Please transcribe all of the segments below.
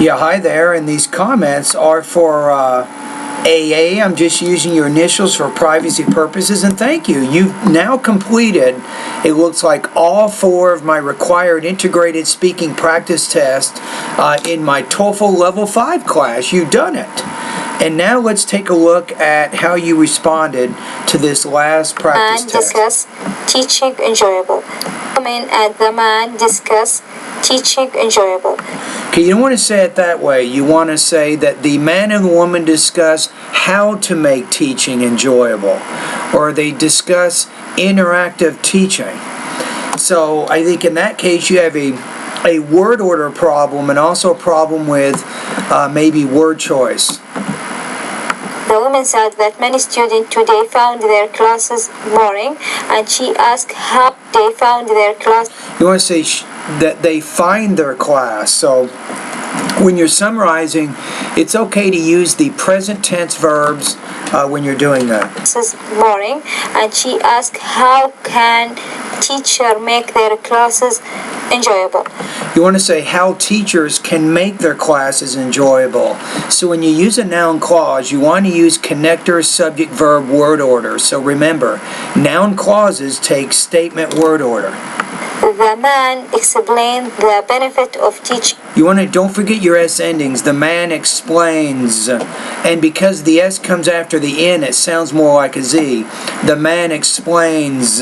Yeah, hi there, and these comments are for AA. I'm just using your initials for privacy purposes, and thank you. You've now completed, it looks like, all 4 of my required integrated speaking practice tests in my TOEFL Level 5 class. You've done it. And now let's take a look at how you responded to this last practice test. Discuss teaching enjoyable. Comment at the man discuss teaching enjoyable. Okay, you don't want to say it that way. You want to say that the man and woman discuss how to make teaching enjoyable, or they discuss interactive teaching. So I think in that case you have a word order problem and also a problem with maybe word choice. The woman said that many students today found their classes boring, and she asked how they found their class. You want to say that they find their class. So when you're summarizing, it's okay to use the present tense verbs when you're doing that. This is boring, and she asked how can teacher make their classes enjoyable. You want to say how teachers can make their classes enjoyable. So when you use a noun clause, you want to use connector, subject, verb, word order. So remember, noun clauses take statement word order. The man explained the benefit of teaching. You want to, don't forget your S endings. The man explains. And because the S comes after the N, it sounds more like a Z. The man explains.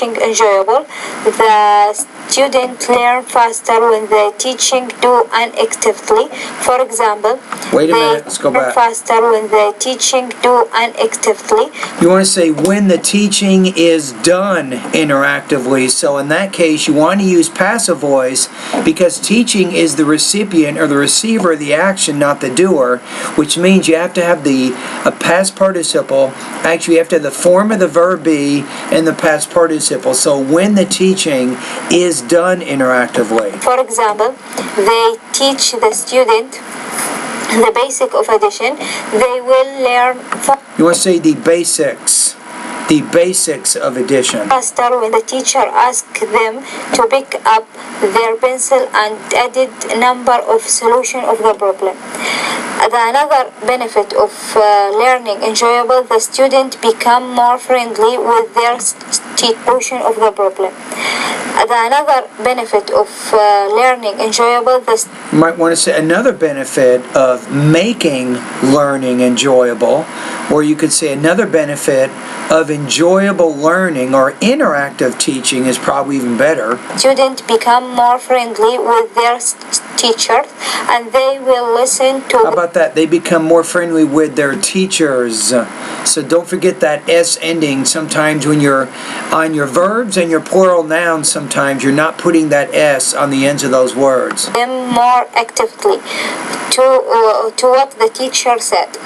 Enjoyable. The student learn faster when the teaching do unexpectedly. For example, wait a minute, let's go back. Faster when the teaching do unexpectedly. You want to say when the teaching is done interactively. So in that case, you want to use passive voice because teaching is the recipient or the receiver of the action, not the doer, which means you have to have a past participle. Actually, you have to have the form of the verb be and the past participle. So when the teaching is done interactively. For example, they teach the student the basic of addition. They will learn. You want to say the basics. The basics of addition. Faster when the teacher asks them to pick up their pencil and added number of solution of the problem. Another benefit of learning enjoyable, the student become more friendly with their solution of the problem. Another benefit of learning enjoyable, you might want to say another benefit of making learning enjoyable, or you could say another benefit of enjoyable learning or interactive teaching is probably even better. Students become more friendly with their teachers and they will listen to. How about that? They become more friendly with their teachers. So don't forget that S ending. Sometimes when you're on your verbs and your plural nouns, sometimes you're not putting that S on the ends of those words. Them more actively to what the teacher said.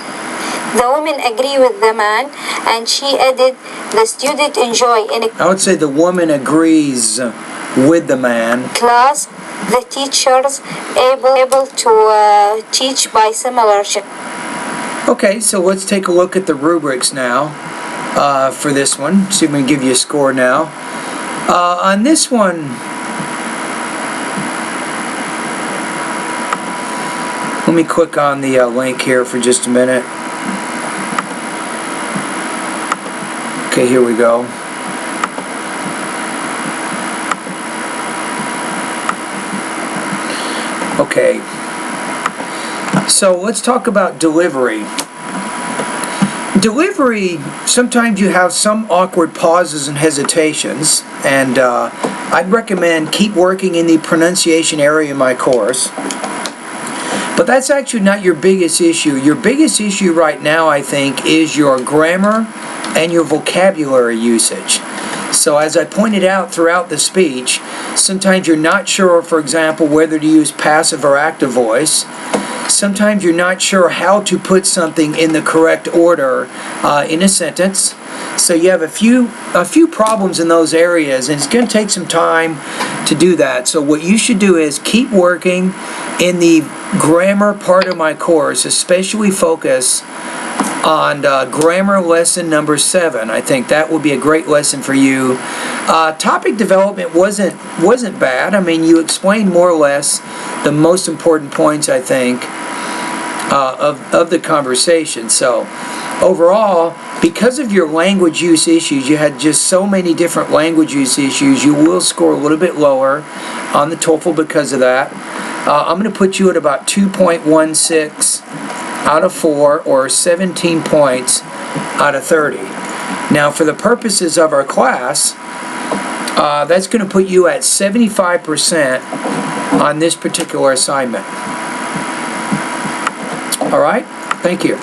The woman agree with the man, and she added, the student enjoy in a I would say the woman agrees with the man. Class, the teachers able to teach by similarity. Okay, so let's take a look at the rubrics now for this one. See if we can give you a score now. On this one, let me click on the link here for just a minute. Okay, here we go. Okay, so let's talk about delivery. Delivery, sometimes you have some awkward pauses and hesitations, and I'd recommend keep working in the pronunciation area in my course. But that's actually not your biggest issue. Your biggest issue right now, I think, is your grammar and your vocabulary usage. So as I pointed out throughout the speech, sometimes you're not sure, for example, whether to use passive or active voice. Sometimes you're not sure how to put something in the correct order in a sentence. So you have a few problems in those areas, and it's going to take some time to do that. So what you should do is keep working in the grammar part of my course, especially focus on grammar lesson number 7. I think that will be a great lesson for you Topic development wasn't bad. I mean, you explained more or less the most important points, I think, of the conversation. So overall, because of your language use issues, you had just so many different language use issues, you will score a little bit lower on the TOEFL because of that. I'm going to put you at about 2.16 out of 4, or 17 points out of 30. Now, for the purposes of our class, that's going to put you at 75% on this particular assignment. All right? Thank you.